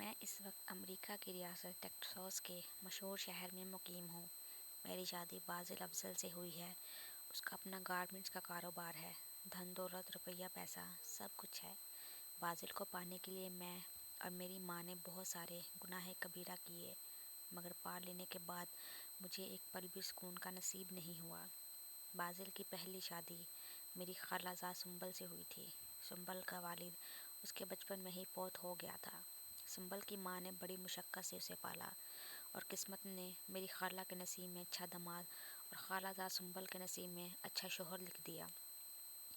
میں اس وقت امریکہ کی ریاست ٹیکساس کے مشہور شہر میں مقیم ہوں۔ میری شادی باسل افضل سے ہوئی ہے۔ اس کا اپنا گارمنٹس کا کاروبار ہے۔ دھن دولت روپیہ پیسہ سب کچھ ہے۔ باسل کو پانے کے لیے میں اور میری ماں نے بہت سارے گناہ کبیرہ کیے، مگر پا لینے کے بعد مجھے ایک پل بھی سکون کا نصیب نہیں ہوا۔ باسل کی پہلی شادی میری خالہ زاد سنبل سے ہوئی تھی۔ سنبل کا والد اس کے بچپن میں ہی فوت ہو گیا تھا۔ سنبل کی ماں نے بڑی مشقت سے اسے پالا اور قسمت نے میری خالہ کے نصیب میں اچھا داماد اور خالہ زاد سنبل کے نصیب میں اچھا شوہر لکھ دیا۔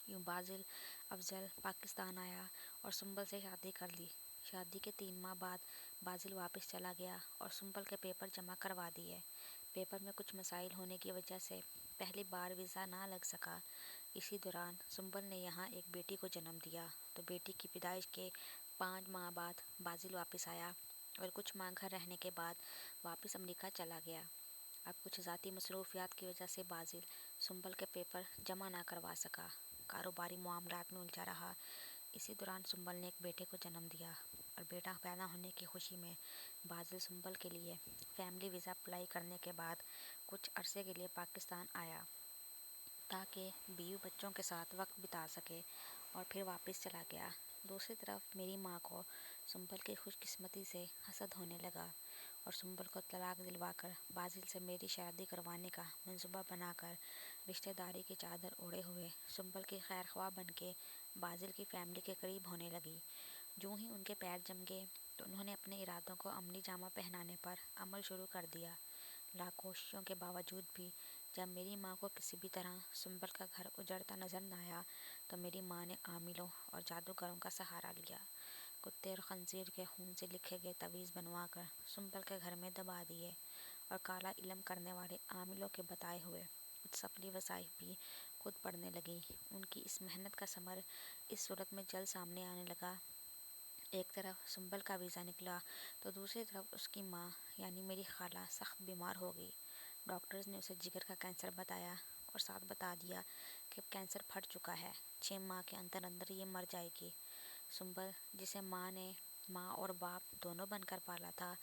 یوں باسل افضل پاکستان آیا اور سنبل سے شادی کر لی۔ شادی کے 3 ماہ بعد باسل واپس چلا گیا اور سنبل کے پیپر جمع کروا دیے۔ پیپر میں کچھ مسائل ہونے کی وجہ سے پہلی بار ویزا نہ لگ سکا۔ اسی دوران سنبل نے یہاں ایک بیٹی کو جنم دیا تو بیٹی کی پیدائش کے 5 ماہ بعد باسل واپس آیا اور کچھ ماہ گھر رہنے کے بعد واپس امریکہ چلا گیا۔ اب کچھ ذاتی مصروفیات کی وجہ سے باسل سنبل کے پیپر جمع نہ کروا سکا، کاروباری معاملات میں الجھا رہا۔ اسی دوران سنبل نے ایک بیٹے کو جنم دیا اور بیٹا پیدا ہونے کی خوشی میں باسل سنبل کے لیے فیملی ویزا اپلائی کرنے کے بعد کچھ عرصے کے لیے پاکستان آیا تاکہ بیوی بچوں کے ساتھ وقت بتا سکے اور پھر واپس چلا گیا۔ دوسری طرف میری ماں کو سنبل کی خوش قسمتی سے حسد ہونے لگا اور سنبل کو طلاق دلوا کر باسل سے میری شادی کروانے کا منصوبہ بنا کر رشتہ داری کی چادر اوڑھے ہوئے سنبل کی خیر خواہ بن کے باسل کی فیملی کے قریب ہونے لگی۔ جوں ہی ان کے پیر جم گئے تو انہوں نے اپنے ارادوں کو عملی جامہ پہنانے پر عمل شروع کر دیا۔ لاکھ کوششوں کے باوجود بھی جب میری ماں کو کسی بھی طرح سنبل کا گھر اجڑتا نظر نہ آیا تو میری ماں نے عاملوں اور جادوگروں کا سہارا لیا۔ کتے اور خنزیر کے خون سے لکھے گئے تعویذ بنوا کر سنبل کے گھر میں دبا دیے اور کالا علم کرنے والے عاملوں کے بتائے ہوئے کچھ سفلی وظائف بھی خود پڑھنے لگی۔ ان کی اس محنت کا ثمر اس صورت میں جلد سامنے آنے لگا۔ ایک طرف سنبل کا ویزا نکلا تو دوسری طرف اس کی ماں یعنی میری خالہ سخت بیمار ہو گئی۔ ڈاکٹرز نے اسے جگر کا کینسر بتایا اور ساتھ بتا دیا کہ اب کینسر پھٹ چکا ہے، 6 ماہ کے اندر اندر یہ مر جائے گی۔ سنبل جسے ماں نے ماں اور باپ دونوں بن کر پالا تھا،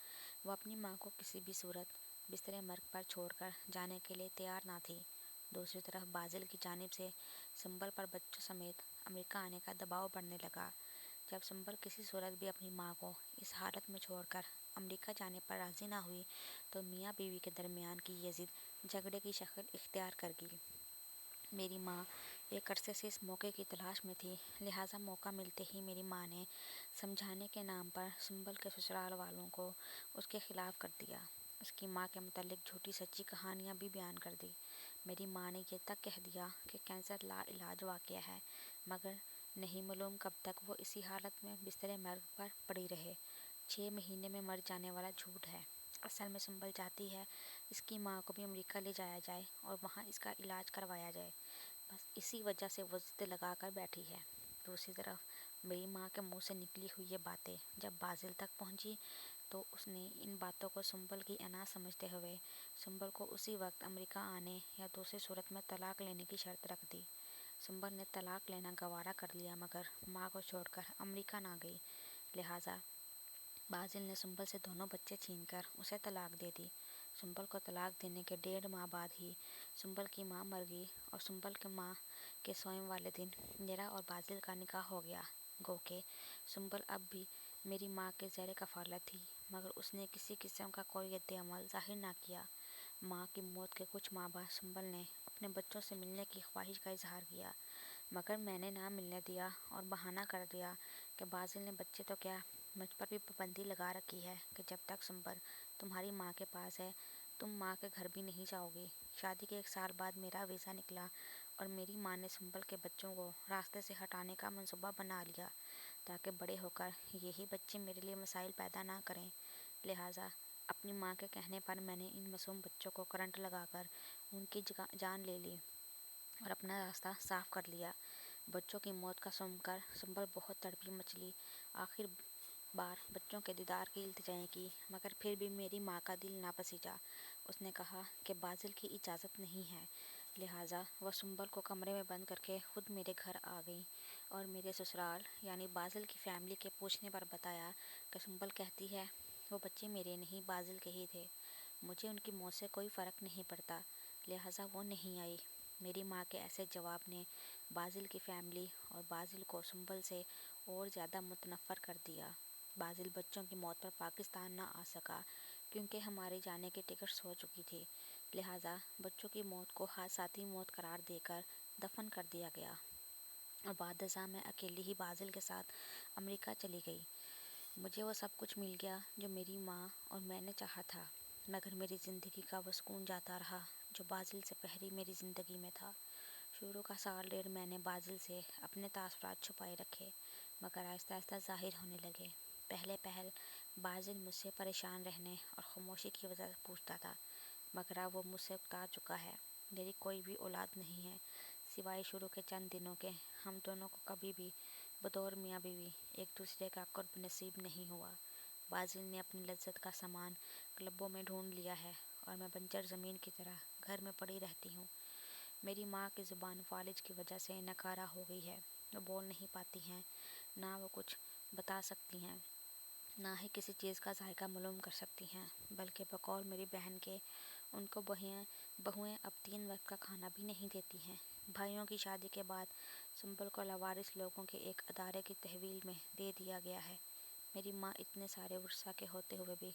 وہ اپنی ماں کو کسی بھی صورت بستر مرگ پر چھوڑ کر جانے کے لیے تیار نہ تھی۔ دوسری طرف باسل کی جانب سے سنبل پر بچوں سمیت امریکہ آنے کا دباؤ بڑھنے لگا۔ جب سنبل کسی صورت بھی اپنی ماں کو اس حالت میں چھوڑ کر امریکہ جانے پر راضی نہ ہوئی تو میاں بیوی کے درمیان کی یہ ضد جھگڑے کی شکل اختیار کر گئی۔ میری ماں ایک عرصے سے اس موقع کی تلاش میں تھی، لہٰذا موقع ملتے ہی میری ماں نے سمجھانے کے نام پر سنبل کے سسرال والوں کو اس کے خلاف کر دیا۔ اس کی ماں کے متعلق جھوٹی سچی کہانیاں بھی بیان کر دی۔ میری ماں نے یہ تک کہہ دیا کہ کینسر لا علاج واقعہ ہے، مگر نہیں معلوم کب تک وہ اسی حالت میں بستر مرگ پر پڑی رہے۔ 6 مہینے میں مر جانے والا جھوٹ ہے۔ اصل میں سنبل چاہتی ہے اس کی ماں کو بھی امریکہ لے جایا جائے اور وہاں اس کا علاج کروایا جائے، بس اسی وجہ سے وہ ضد لگا کر بیٹھی ہے۔ دوسری طرف میری ماں کے منہ سے نکلی ہوئی یہ باتیں جب باسل تک پہنچی تو اس نے ان باتوں کو سنبل کی انا سمجھتے ہوئے سنبل کو اسی وقت امریکہ آنے یا دوسری صورت میں طلاق لینے کی شرط رکھ دی۔ سنبل نے طلاق لینا گوارا کر لیا مگر ماں کو چھوڑ کر امریکہ نہ گئی، لہٰذا باسل نے سنبل سے دونوں بچے چھین کر اسے طلاق دے دی۔ سنبل کو طلاق دینے کے 1.5 ماہ بعد ہی سنبل کی ماں مر گئی اور سنبل کی ماں کے سوئم والے دن میرا اور باسل کا نکاح ہو گیا۔ گو کہ سنبل اب بھی میری ماں کے زیر کفالت تھی، مگر اس نے کسی قسم کا کوئی رد عمل ظاہر نہ کیا۔ ماں کی موت کے کچھ ماہ بعد سنبل نے اپنے بچوں سے ملنے کی خواہش کا اظہار کیا، مگر میں نے نہ ملنے دیا اور بہانہ کر دیا کہ باسل نے بچے تو کیا، مجھ پر بھی پابندی لگا رکھی ہے کہ جب تک سنبل تمہاری ماں کے پاس ہے تم ماں کے گھر بھی نہیں جاؤ گی۔ شادی کے 1 سال بعد میرا ویزا نکلا اور میری ماں نے سنبل کے بچوں کو راستے سے ہٹانے کا منصوبہ بنا لیا تاکہ بڑے ہو کر یہی بچے میرے لیے مسائل پیدا نہ کریں۔ لہٰذا اپنی ماں کے کہنے پر میں نے ان معصوم بچوں کو کرنٹ لگا کر ان کی جان لے لی اور اپنا راستہ صاف کر لیا۔ بچوں کی موت کا سن کر سنبل بہت تڑپی مچلی، آخر بار بچوں کے دیدار کی التجائیں کی، مگر پھر بھی میری ماں کا دل نہ پسیجا۔ اس نے کہا کہ باسل کی اجازت نہیں ہے، لہٰذا وہ سنبل کو کمرے میں بند کر کے خود میرے گھر آ گئیں اور میرے سسرال یعنی بازل کی فیملی کے پوچھنے پر بتایا کہ سنبل کہتی ہے وہ بچے میرے نہیں بازل کے ہی تھے، مجھے ان کی موت سے کوئی فرق نہیں پڑتا، لہٰذا وہ نہیں آئی۔ میری ماں کے ایسے جواب نے بازل کی فیملی اور بازل کو سنبل سے اور زیادہ متنفر کر دیا۔ بازل بچوں کی موت پر پاکستان نہ آ سکا کیونکہ ہمارے جانے کی ٹکٹس ہو چکی تھی، لہٰذا بچوں کی موت کو حادثاتی موت قرار دے کر دفن کر دیا گیا اور بعد ازاں میں اکیلی ہی بازل کے ساتھ امریکہ چلی گئی۔ مجھے وہ سب کچھ مل گیا جو میری ماں اور میں نے چاہا تھا، مگر میری زندگی کا وہ سکون جاتا رہا جو بازل سے پہلے میری زندگی میں تھا۔ شروع کا سال ڈیڑھ میں نے بازل سے اپنے تاثرات چھپائے رکھے، مگر آہستہ آہستہ ظاہر ہونے لگے۔ پہل بازل مجھ سے پریشان رہنے اور خاموشی کی وجہ پوچھتا تھا، مگر اب وہ مجھ سے اکتا چکا ہے۔ میری کوئی بھی اولاد نہیں ہے سوائے شروع کے چند دنوں کے۔ ہم دونوں کو کبھی بھی بطور میاں بیوی ایک دوسرے کا قرب نصیب نہیں ہوا۔ بازل نے اپنی لذت کا سامان کلبوں میں ڈھونڈ لیا ہے اور میں بنجر زمین کی طرح گھر میں پڑی رہتی ہوں۔ میری ماں کی زبان فالج کی وجہ سے ناکارہ ہو گئی ہے، وہ بول نہیں پاتی ہیں، نہ وہ کچھ بتا سکتی ہیں، نہ ہی کسی چیز کا ذائقہ معلوم کر سکتی ہیں، بلکہ بقول میری بہن کے ان کو بہوئیں اب 3 وقت کا کھانا بھی نہیں دیتی ہیں۔ بھائیوں کی شادی کے بعد سنبل کو لاوارث لوگوں کے ایک ادارے کی تحویل میں دے دیا گیا ہے۔ میری ماں اتنے سارے ورثہ کے ہوتے ہوئے بھی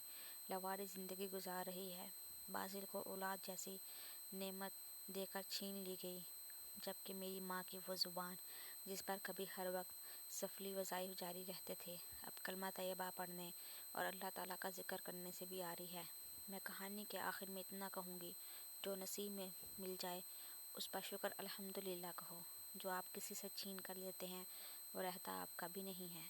لاوارث زندگی گزار رہی ہے۔ بازل کو اولاد جیسی نعمت دے کر چھین لی گئی، جبکہ میری ماں کی وہ زبان جس پر کبھی ہر وقت سفلی وظائف جاری رہتے تھے، اب کلمہ طیبہ پڑھنے اور اللہ تعالیٰ کا ذکر کرنے سے بھی آری ہے۔ میں کہانی کے آخر میں اتنا کہوں گی، جو نصیب میں مل جائے اس پر شکر الحمدللہ کہو، جو آپ کسی سے چھین کر لیتے ہیں وہ رہتا آپ کا بھی نہیں ہے۔